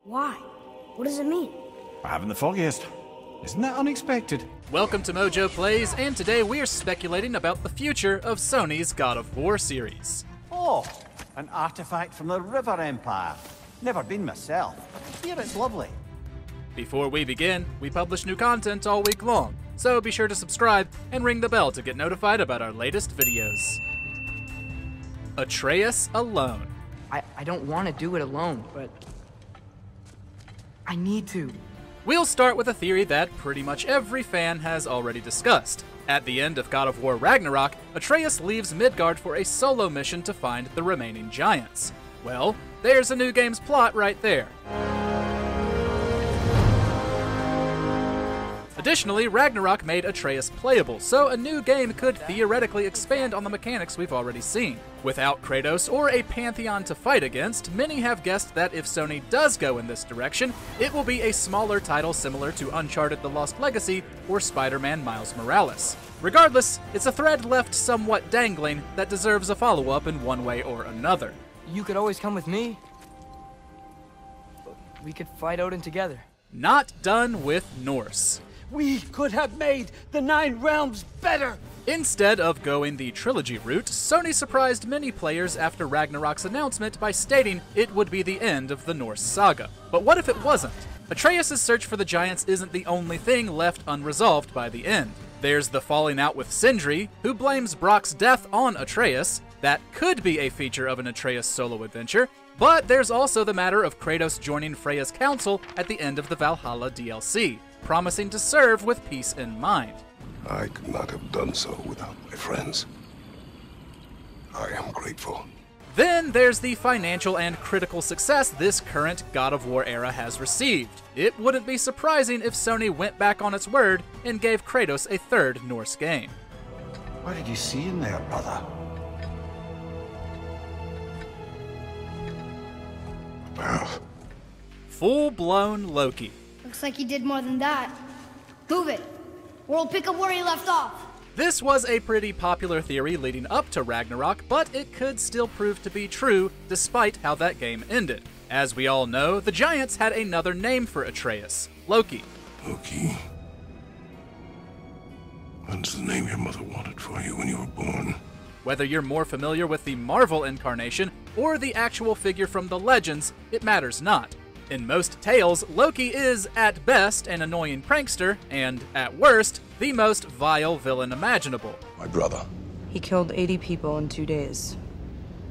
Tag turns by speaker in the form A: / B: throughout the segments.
A: Why? What does it mean?
B: I haven't the foggiest. Isn't that unexpected?
C: Welcome to MojoPlays, and today we are speculating about the future of Sony's God of War series.
B: Oh, an artifact from the River Empire. Never been myself. Here it's lovely.
C: Before we begin, we publish new content all week long, so be sure to subscribe and ring the bell to get notified about our latest videos. Atreus Alone.
D: I don't want to do it alone, but I need to.
C: We'll start with a theory that pretty much every fan has already discussed. At the end of God of War Ragnarok, Atreus leaves Midgard for a solo mission to find the remaining giants. Well, there's a new game's plot right there. Additionally, Ragnarok made Atreus playable, so a new game could theoretically expand on the mechanics we've already seen. Without Kratos or a pantheon to fight against, many have guessed that if Sony does go in this direction, it will be a smaller title similar to Uncharted: The Lost Legacy or Spider-Man Miles Morales. Regardless, it's a thread left somewhat dangling that deserves a follow-up in one way or another.
D: You could always come with me. We could fight Odin together.
C: Not done with Norse.
E: We could have made the Nine Realms better!
C: Instead of going the trilogy route, Sony surprised many players after Ragnarok's announcement by stating it would be the end of the Norse saga. But what if it wasn't? Atreus' search for the giants isn't the only thing left unresolved by the end. There's the falling out with Sindri, who blames Brock's death on Atreus. That could be a feature of an Atreus solo adventure. But there's also the matter of Kratos joining Freya's council at the end of the Valhalla DLC, promising to serve with peace in mind.
F: I could not have done so without my friends. I am grateful.
C: Then there's the financial and critical success this current God of War era has received. It wouldn't be surprising if Sony went back on its word and gave Kratos a third Norse game.
B: What did you see in there, brother?
F: Path.
C: Full-blown Loki.
A: Looks like he did more than that. Move it, or we'll pick up where he left off.
C: This was a pretty popular theory leading up to Ragnarok, but it could still prove to be true despite how that game ended. As we all know, the giants had another name for Atreus, Loki.
F: Loki. That's the name your mother wanted for you when you were born.
C: Whether you're more familiar with the Marvel incarnation or the actual figure from the Legends, it matters not. In most tales, Loki is, at best, an annoying prankster, and, at worst, the most vile villain imaginable.
F: My brother.
G: He killed 80 people in 2 days.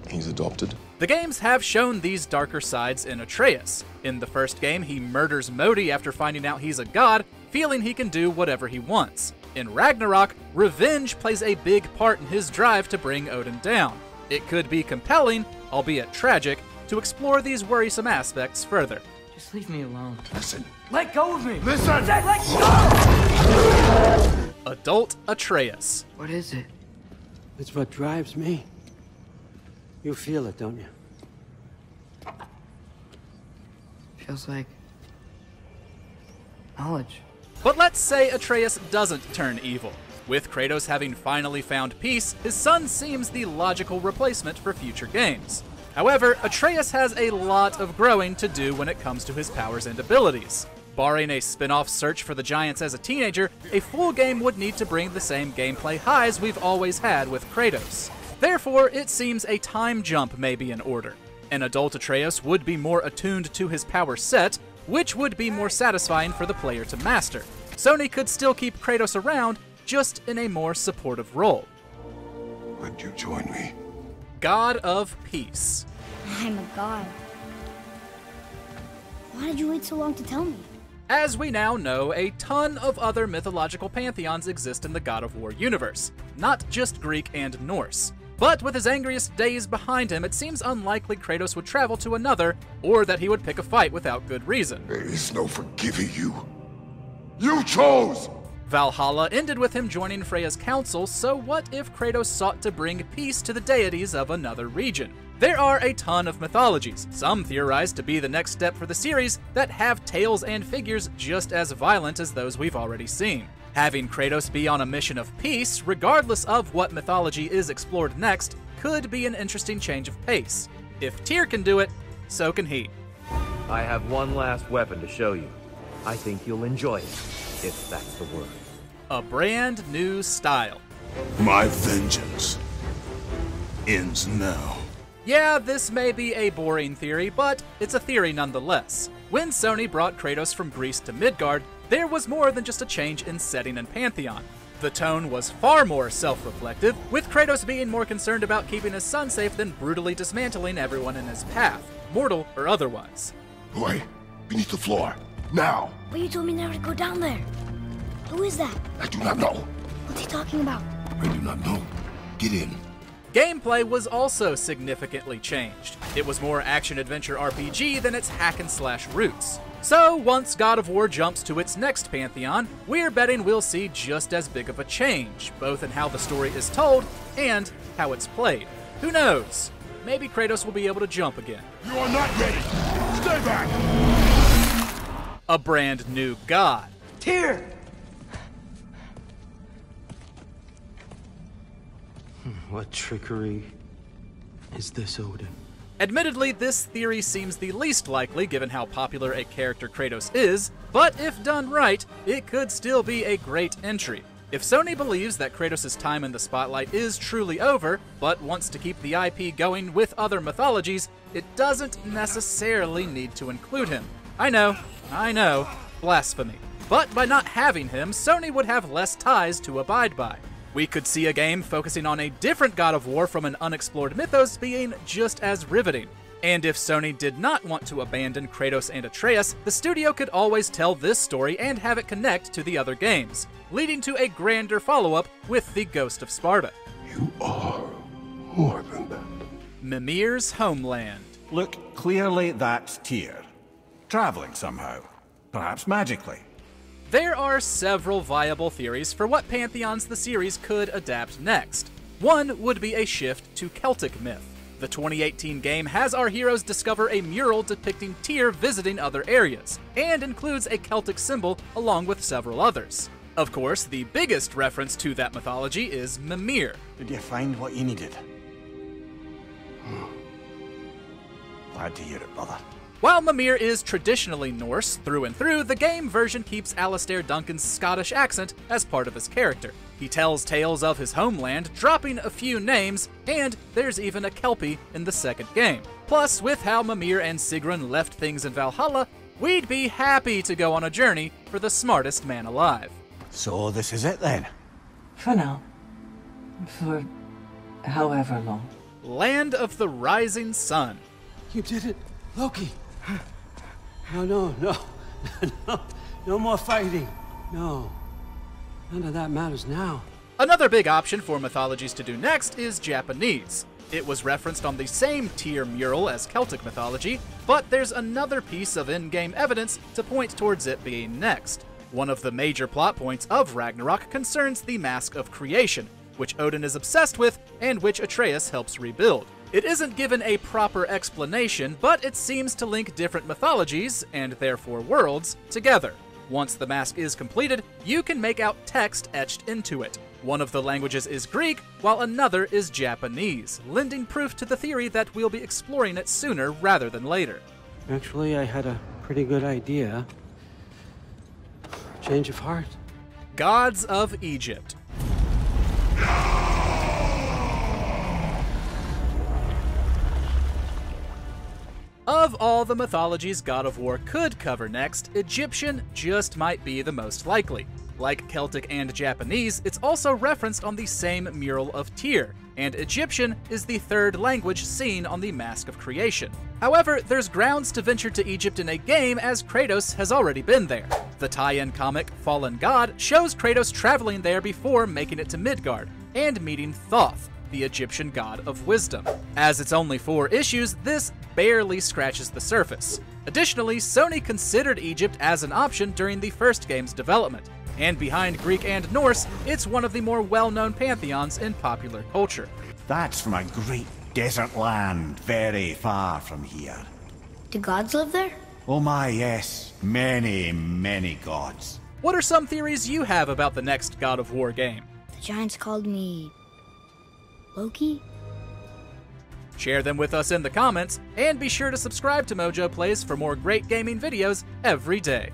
F: He's adopted.
C: The games have shown these darker sides in Atreus. In the first game, he murders Modi after finding out he's a god, feeling he can do whatever he wants. In Ragnarok, revenge plays a big part in his drive to bring Odin down. It could be compelling, albeit tragic, to explore these worrisome aspects further.
D: Just leave me alone.
F: Listen.
D: Let go of me!
F: Listen!
D: Let go!
C: Adult Atreus.
D: What is it?
E: It's what drives me. You feel it, don't you?
D: Feels like knowledge.
C: But let's say Atreus doesn't turn evil. With Kratos having finally found peace, his son seems the logical replacement for future games. However, Atreus has a lot of growing to do when it comes to his powers and abilities. Barring a spin-off search for the giants as a teenager, a full game would need to bring the same gameplay highs we've always had with Kratos. Therefore, it seems a time jump may be in order. An adult Atreus would be more attuned to his power set, which would be more satisfying for the player to master. Sony could still keep Kratos around, just in a more supportive role.
F: Would you join me?
C: God of Peace.
A: I'm a god. Why did you wait so long to tell me?
C: As we now know, a ton of other mythological pantheons exist in the God of War universe, not just Greek and Norse. But with his angriest days behind him, it seems unlikely Kratos would travel to another, or that he would pick a fight without good reason.
F: There is no forgiving you. You chose!
C: Valhalla ended with him joining Freya's council, so what if Kratos sought to bring peace to the deities of another region? There are a ton of mythologies, some theorized to be the next step for the series, that have tales and figures just as violent as those we've already seen. Having Kratos be on a mission of peace, regardless of what mythology is explored next, could be an interesting change of pace. If Tyr can do it, so can he.
H: I have one last weapon to show you. I think you'll enjoy it, if that's the word.
C: A brand new style.
F: My vengeance ends now.
C: Yeah, this may be a boring theory, but it's a theory nonetheless. When Sony brought Kratos from Greece to Midgard, there was more than just a change in setting and pantheon. The tone was far more self-reflective, with Kratos being more concerned about keeping his son safe than brutally dismantling everyone in his path, mortal or otherwise.
F: Boy, beneath the floor, now.
A: But you told me never to go down there. Who is that?
F: I do not know.
A: What's he talking about?
F: I do not know. Get in.
C: Gameplay was also significantly changed. It was more action-adventure RPG than its hack-and-slash roots. So, once God of War jumps to its next pantheon, we're betting we'll see just as big of a change, both in how the story is told and how it's played. Who knows? Maybe Kratos will be able to jump again.
F: You are not ready. Stay back.
C: A brand new god.
D: Tyr!
E: What trickery is this, Odin?
C: Admittedly, this theory seems the least likely given how popular a character Kratos is, but if done right, it could still be a great entry. If Sony believes that Kratos' time in the spotlight is truly over, but wants to keep the IP going with other mythologies, it doesn't necessarily need to include him. I know, blasphemy. But by not having him, Sony would have less ties to abide by. We could see a game focusing on a different God of War from an unexplored mythos being just as riveting. And if Sony did not want to abandon Kratos and Atreus, the studio could always tell this story and have it connect to the other games, leading to a grander follow-up with the Ghost of Sparta.
F: You are more than that.
C: Mimir's homeland.
B: Look, clearly that's Tyr. Traveling somehow. Perhaps magically.
C: There are several viable theories for what pantheons the series could adapt next. One would be a shift to Celtic myth. The 2018 game has our heroes discover a mural depicting Tyr visiting other areas, and includes a Celtic symbol along with several others. Of course, the biggest reference to that mythology is Mimir.
B: Did you find what you needed? Glad to hear it, brother.
C: While Mimir is traditionally Norse through and through, the game version keeps Alistair Duncan's Scottish accent as part of his character. He tells tales of his homeland, dropping a few names, and there's even a Kelpie in the second game. Plus, with how Mimir and Sigrun left things in Valhalla, we'd be happy to go on a journey for the smartest man alive.
B: So this is it then?
I: For now. For however long.
C: Land of the Rising Sun.
E: You did it, Loki. No more fighting. No, none of that matters now.
C: Another big option for mythologies to do next is Japanese. It was referenced on the same Tyr mural as Celtic mythology, but there's another piece of in-game evidence to point towards it being next. One of the major plot points of Ragnarok concerns the Mask of Creation, which Odin is obsessed with and which Atreus helps rebuild. It isn't given a proper explanation, but it seems to link different mythologies, and therefore worlds, together. Once the mask is completed, you can make out text etched into it. One of the languages is Greek, while another is Japanese, lending proof to the theory that we'll be exploring it sooner rather than later.
E: Actually, I had a pretty good idea. Change of heart.
C: Gods of Egypt. Of all the mythologies God of War could cover next, Egyptian just might be the most likely. Like Celtic and Japanese, it's also referenced on the same mural of Tyr, and Egyptian is the third language seen on the Mask of Creation. However, there's grounds to venture to Egypt in a game as Kratos has already been there. The tie-in comic Fallen God shows Kratos traveling there before making it to Midgard, and meeting Thoth, the Egyptian god of wisdom. As it's only 4 issues, this barely scratches the surface. Additionally, Sony considered Egypt as an option during the first game's development, and behind Greek and Norse, it's one of the more well-known pantheons in popular culture.
B: That's from a great desert land very far from here.
A: Do gods live there?
B: Oh my, yes. Many, many gods.
C: What are some theories you have about the next God of War game?
A: The Giants called me... Loki?
C: Share them with us in the comments, and be sure to subscribe to MojoPlays for more great gaming videos every day.